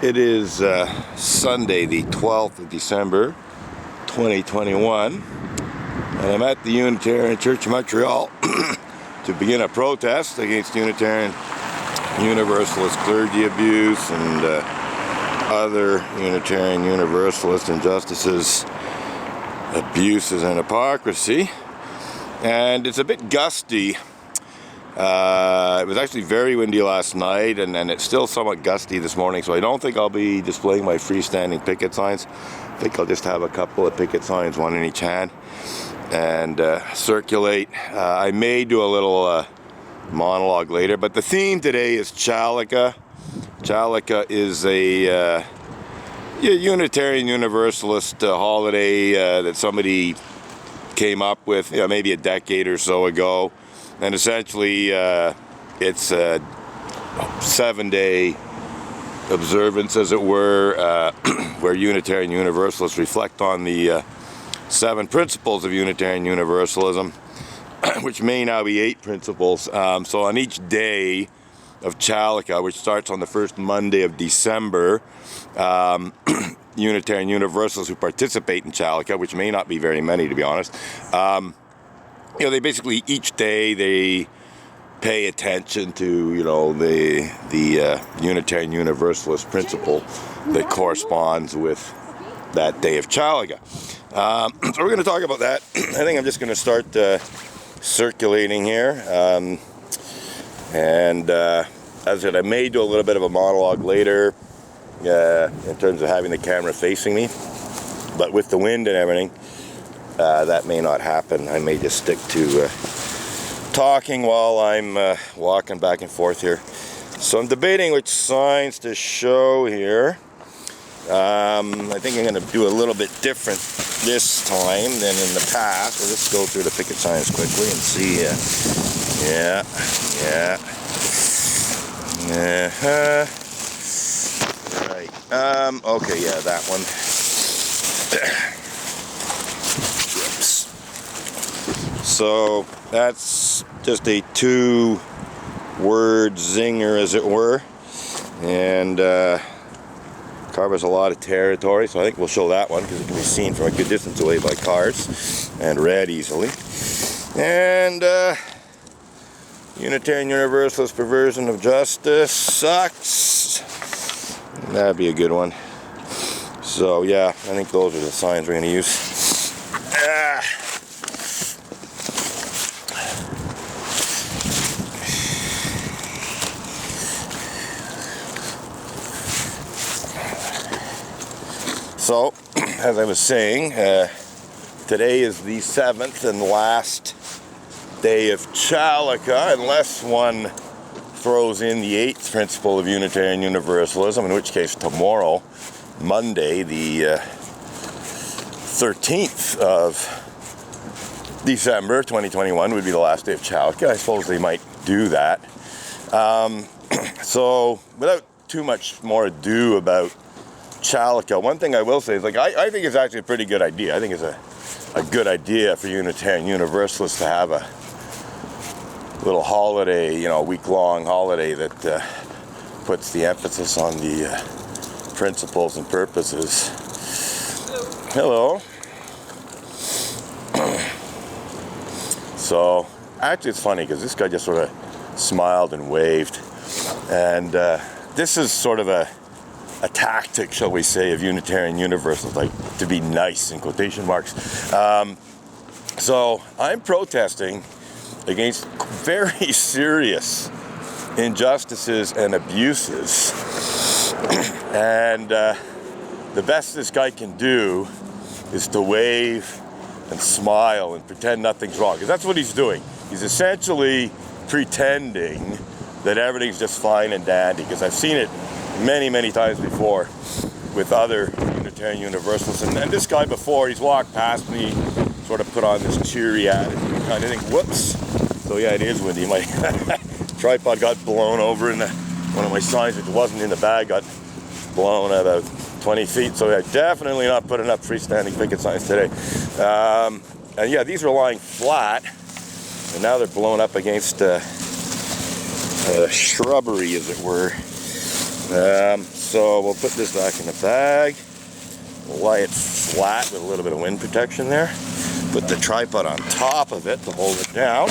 It is Sunday, the 12th of December, 2021, and I'm at the Unitarian Church of Montreal to begin a protest against Unitarian Universalist clergy abuse and other Unitarian Universalist injustices, abuses, and hypocrisy. And it's a bit gusty. It was actually very windy last night, and it's still somewhat gusty this morning, so I don't think I'll be displaying my freestanding picket signs. I think I'll just have a couple of picket signs, one in each hand, and circulate. I may do a little monologue later, but the theme today is Chalica. Chalica is a Unitarian Universalist holiday that somebody came up with, maybe a decade or so ago. And essentially, it's a 7-day observance, as it were, where Unitarian Universalists reflect on the 7 principles of Unitarian Universalism, which may now be 8 principles. So on each day of Chalica, which starts on the first Monday of December, Unitarian Universalists who participate in Chalica, which may not be very many, to be honest, they basically, each day, they pay attention to, the Unitarian Universalist principle that corresponds with that day of Chalica. So we're going to talk about that. I think I'm just going to start circulating here. As I said, I may do a little bit of a monologue later in terms of having the camera facing me. But with the wind and everything, that may not happen. I may just stick to talking while I'm walking back and forth here. So I'm debating which signs to show here. I think I'm going to do a little bit different this time than in the past. We'll just go through the picket signs quickly and see. Right. Okay, yeah, that one. So that's just a 2-word zinger, as it were, and covers a lot of territory. So I think we'll show that one because it can be seen from a good distance away by cars and read easily. And Unitarian Universalist perversion of justice sucks. That'd be a good one. So yeah, I think those are the signs we're going to use. So, as I was saying, today is the 7th and last day of Chalica, unless one throws in the 8th principle of Unitarian Universalism, in which case tomorrow, Monday, the 13th of December 2021, would be the last day of Chalica. I suppose they might do that. So, without too much more ado about Chalica, one thing I will say is, I think it's actually a pretty good idea. I think it's a good idea for Unitarian Universalists to have a little holiday, week-long holiday that puts the emphasis on the principles and purposes. Hello. So, actually it's funny because this guy just sort of smiled and waved. And this is sort of a tactic, shall we say, of Unitarian Universalists, to be nice, in quotation marks. So I'm protesting against very serious injustices and abuses. And the best this guy can do is to wave and smile and pretend nothing's wrong. Because that's what he's doing. He's essentially pretending that everything's just fine and dandy. Because I've seen it many, many times before with other Unitarian Universalists. And this guy before, he's walked past me, sort of put on this cheery attitude, kind of think, whoops. So yeah, it is windy. My tripod got blown over, and one of my signs, which wasn't in the bag, got blown about 20 feet. So yeah, definitely not putting up freestanding picket signs today. And yeah, these are lying flat, and now they're blown up against shrubbery, as it were. So we'll put this back in the bag. We'll lie it flat with a little bit of wind protection there. Put the tripod on top of it to hold it down.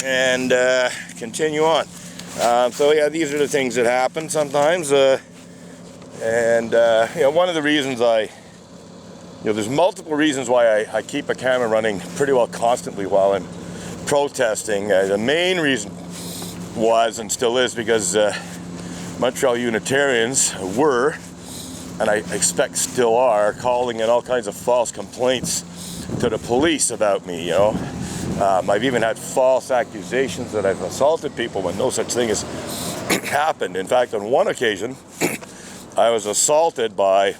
And continue on. So yeah, these are the things that happen sometimes. You know, one of the reasons there's multiple reasons why I keep a camera running pretty well constantly while I'm protesting. The main reason was, and still is, because Montreal Unitarians were, and I expect still are, calling in all kinds of false complaints to the police about me, you know. I've even had false accusations that I've assaulted people when no such thing has happened. In fact, on one occasion, I was assaulted by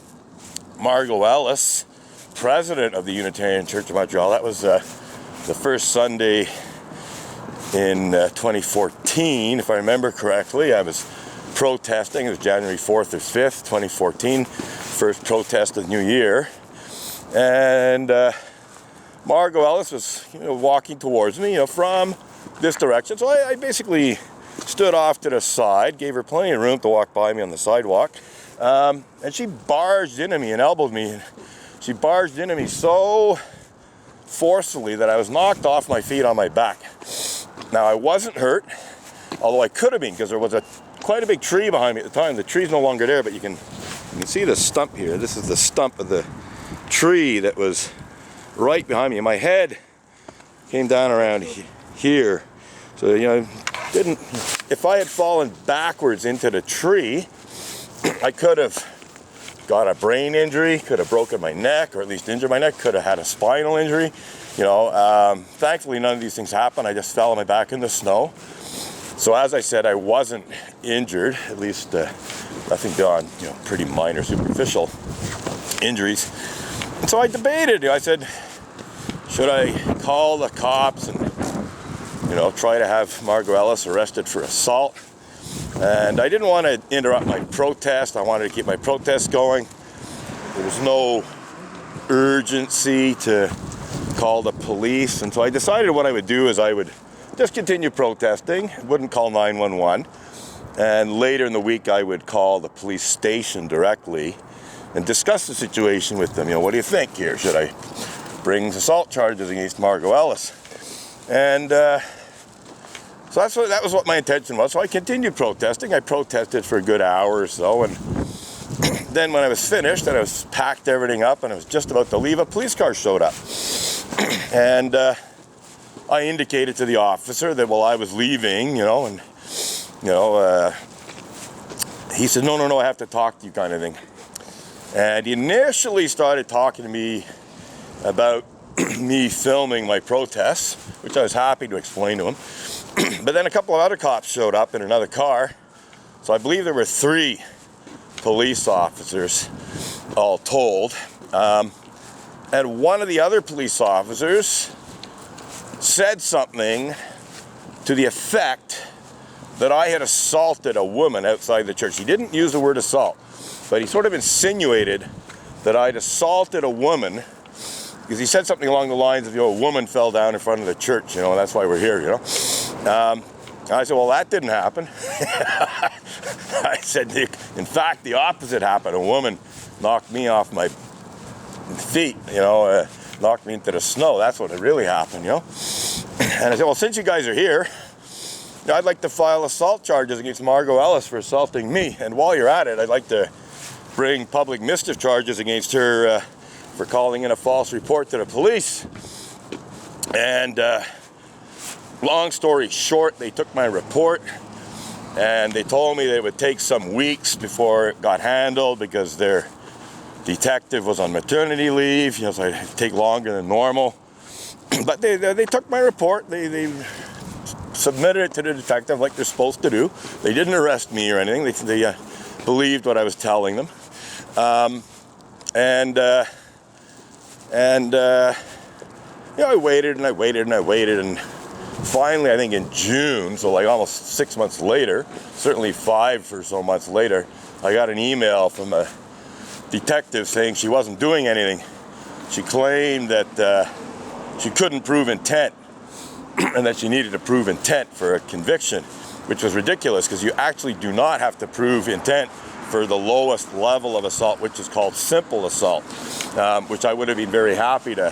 Margot Ellis, president of the Unitarian Church of Montreal. That was the first Sunday in 2014, if I remember correctly. I was protesting. It was January 4th or 5th, 2014, first protest of the new year. And Margot Ellis was, walking towards me, from this direction. So I basically stood off to the side, gave her plenty of room to walk by me on the sidewalk. And she barged into me and elbowed me. She barged into me so forcefully that I was knocked off my feet on my back. Now, I wasn't hurt, although I could have been, because there was quite a big tree behind me at the time. The tree's no longer there, but you can see the stump here. This is the stump of the tree that was right behind me. My head came down around here. So, if I had fallen backwards into the tree, I could have got a brain injury, could have broken my neck, or at least injured my neck, could have had a spinal injury. Thankfully none of these things happened. I just fell on my back in the snow. So as I said, I wasn't injured, at least nothing beyond, pretty minor superficial injuries. And so I debated. I said, should I call the cops and, try to have Margot Ellis arrested for assault? And I didn't want to interrupt my protest. I wanted to keep my protest going. There was no urgency to call the police. And so I decided what I would do is I would just continue protesting, wouldn't call 911. And later in the week, I would call the police station directly and discuss the situation with them. What do you think here? Should I bring assault charges against Margot Ellis? And so that was what my intention was. So I continued protesting. I protested for a good hour or so. And then when I was finished and I was packed everything up and I was just about to leave, a police car showed up. And I indicated to the officer that while I was leaving, he said, no, I have to talk to you, kind of thing. And he initially started talking to me about me filming my protests, which I was happy to explain to him. But then a couple of other cops showed up in another car. So I believe there were 3 police officers all told. And one of the other police officers said something to the effect that I had assaulted a woman outside the church. He didn't use the word assault, but he sort of insinuated that I'd assaulted a woman, because he said something along the lines of, a woman fell down in front of the church, and that's why we're here, I said, well, that didn't happen. I said, in fact, the opposite happened. A woman knocked me off my feet, knocked me into the snow. That's what really happened, And I said, well, since you guys are here, I'd like to file assault charges against Margot Ellis for assaulting me. And while you're at it, I'd like to bring public mischief charges against her for calling in a false report to the police. And long story short, they took my report and they told me that it would take some weeks before it got handled because their detective was on maternity leave, so it'd take longer than normal. But they took my report, they submitted it to the detective like they're supposed to do. They didn't arrest me or anything. They believed what I was telling them. I waited and I waited and I waited, and finally, I think in June, so like almost 6 months later, certainly 5 or so months later, I got an email from a detective saying she wasn't doing anything. She claimed that she couldn't prove intent and that she needed to prove intent for a conviction. which was ridiculous because you actually do not have to prove intent for the lowest level of assault, which is called simple assault, which I would have been very happy to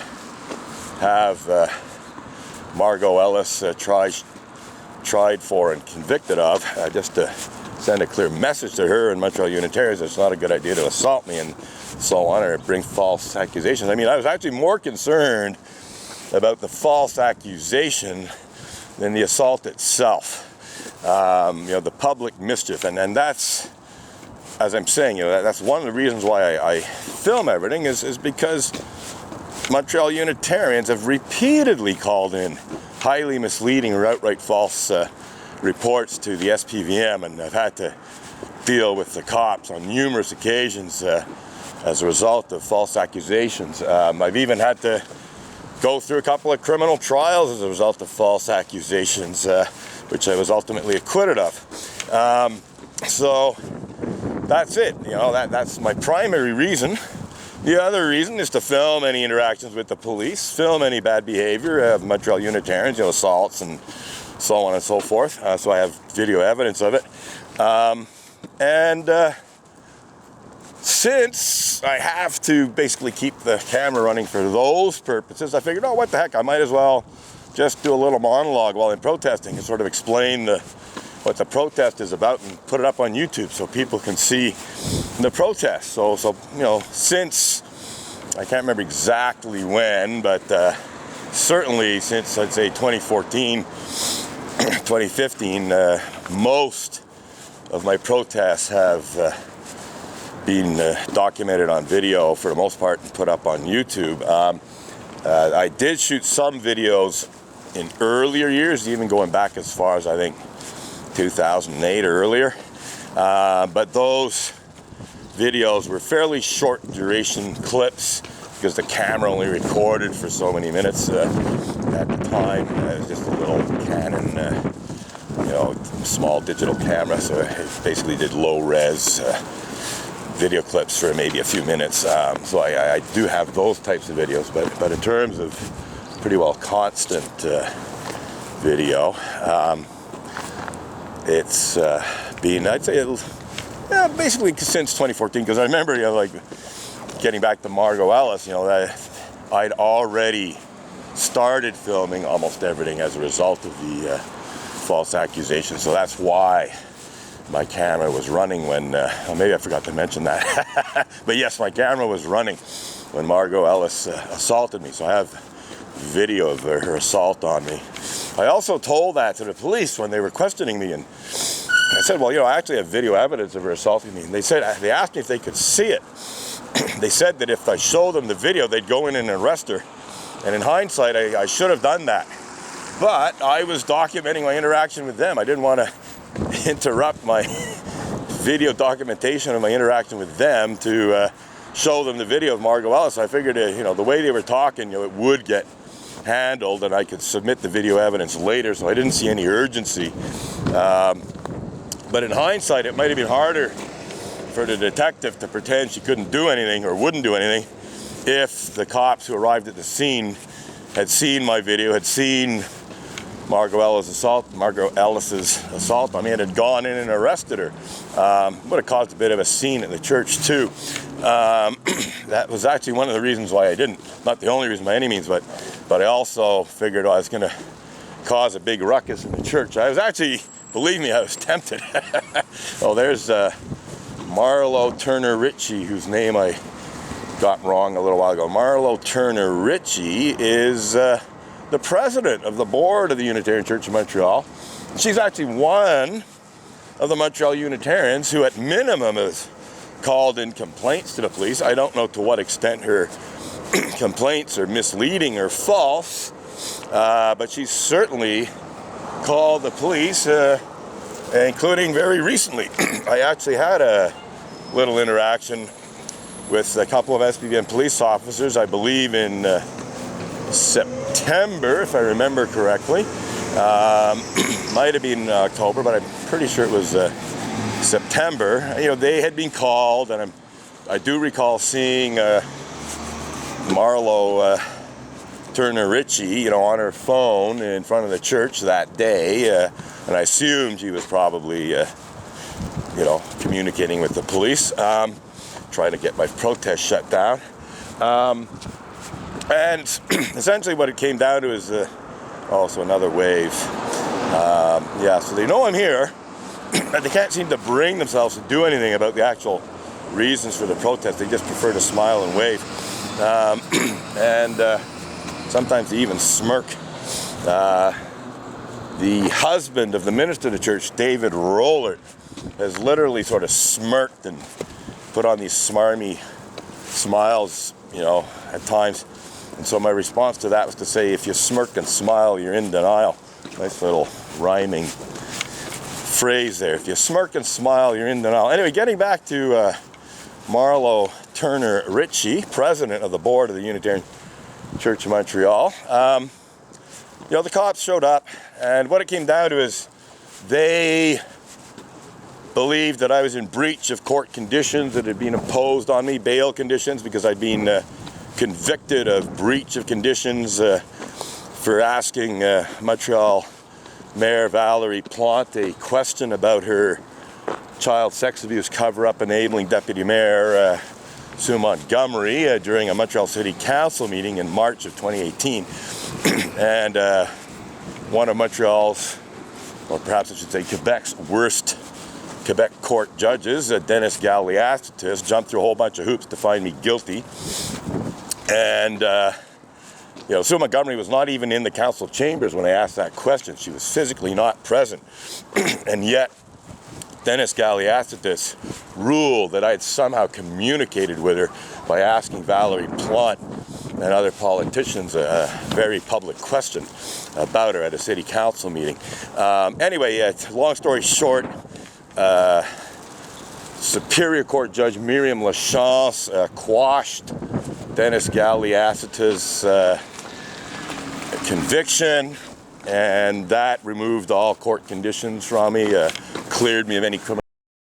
have Margot Ellis tried for and convicted of, just to send a clear message to her and Montreal Unitarians. It's not a good idea to assault me and so on, or bring false accusations. I mean, I was actually more concerned about the false accusation than the assault itself. The public mischief, and that's, as I'm saying, that's one of the reasons why I film everything is because Montreal Unitarians have repeatedly called in highly misleading or outright false reports to the SPVM, and I've had to deal with the cops on numerous occasions as a result of false accusations. I've even had to go through a couple of criminal trials as a result of false accusations, which I was ultimately acquitted of. So that's it. That's my primary reason. The other reason is to film any interactions with the police, film any bad behavior of Montreal Unitarians, assaults and so on and so forth. So I have video evidence of it. Since I have to basically keep the camera running for those purposes, I figured, what the heck, I might as well just do a little monologue while I'm protesting and sort of explain what the protest is about and put it up on YouTube so people can see the protest. So since, I can't remember exactly when, but certainly since, I'd say 2014, 2015, most of my protests have been documented on video for the most part and put up on YouTube. I did shoot some videos in earlier years, even going back as far as I think 2008 or earlier, but those videos were fairly short duration clips because the camera only recorded for so many minutes at the time. It was just a little Canon, small digital camera, so it basically did low res video clips for maybe a few minutes. So I do have those types of videos, but in terms of pretty well constant video, it's been, I'd say, basically since 2014, because I remember, getting back to Margot Ellis, I'd already started filming almost everything as a result of the false accusations. So that's why my camera was running when, maybe I forgot to mention that. But yes, my camera was running when Margot Ellis assaulted me. So I have video of her assault on me. I also told that to the police when they were questioning me, and I said, well, I actually have video evidence of her assaulting me. And they asked me if they could see it. They said that if I showed them the video, they'd go in and arrest her. And in hindsight, I should have done that. But I was documenting my interaction with them. I didn't want to interrupt my video documentation of my interaction with them to show them the video of Margot Ellis. I figured, the way they were talking, it would get handled and I could submit the video evidence later, so I didn't see any urgency. But in hindsight, it might have been harder for the detective to pretend she couldn't do anything or wouldn't do anything if the cops who arrived at the scene had seen my video, had seen Margot Ellis's assault on me, and had gone in and arrested her. Would have caused a bit of a scene at the church too. That was actually one of the reasons why I didn't. Not the only reason by any means, but I also figured I was going to cause a big ruckus in the church. I was actually, believe me, I was tempted. Oh, there's Marlo Turner Ritchie, whose name I got wrong a little while ago. Marlo Turner Ritchie is the president of the board of the Unitarian Church of Montreal. She's actually one of the Montreal Unitarians who at minimum has called in complaints to the police. I don't know to what extent her complaints are misleading or false, but she's certainly called the police, including very recently. I actually had a little interaction with a couple of SPVM police officers, I believe in September, if I remember correctly. Might have been October, but I'm pretty sure it was September. They had been called, and I do recall seeing Marlo Turner Ritchie, on her phone in front of the church that day, and I assumed she was probably, communicating with the police, trying to get my protest shut down. And essentially what it came down to is also another wave. So they know I'm here, but they can't seem to bring themselves to do anything about the actual reasons for the protest. They just prefer to smile and wave. And sometimes they even smirk. The husband of the minister of the church, David Rollert, has literally sort of smirked and put on these smarmy smiles, at times. And so my response to that was to say, if you smirk and smile, you're in denial. Nice little rhyming phrase there. If you smirk and smile, you're in denial. Anyway, getting back to Marlo Turner Ritchie, president of the board of the Unitarian Church of Montreal. The cops showed up, and what it came down to is they believed that I was in breach of court conditions that had been imposed on me, bail conditions, because I'd been convicted of breach of conditions for asking Montreal Mayor Valerie Plante a question about her child sex abuse cover-up enabling Deputy Mayor Sue Montgomery during a Montreal City Council meeting in March of 2018. And one of Montreal's, or perhaps I should say Quebec's worst Quebec court judges, Dennis Galliastitis, jumped through a whole bunch of hoops to find me guilty. And Sue Montgomery was not even in the council chambers when I asked that question. She was physically not present. And yet Dennis Galliastitis ruled that I had somehow communicated with her by asking Valerie Plante and other politicians a very public question about her at a city council meeting. Anyway, long story short, Superior Court Judge Miriam Lachance quashed Dennis Galliastitis' conviction, and that removed all court conditions from me, cleared me of any criminal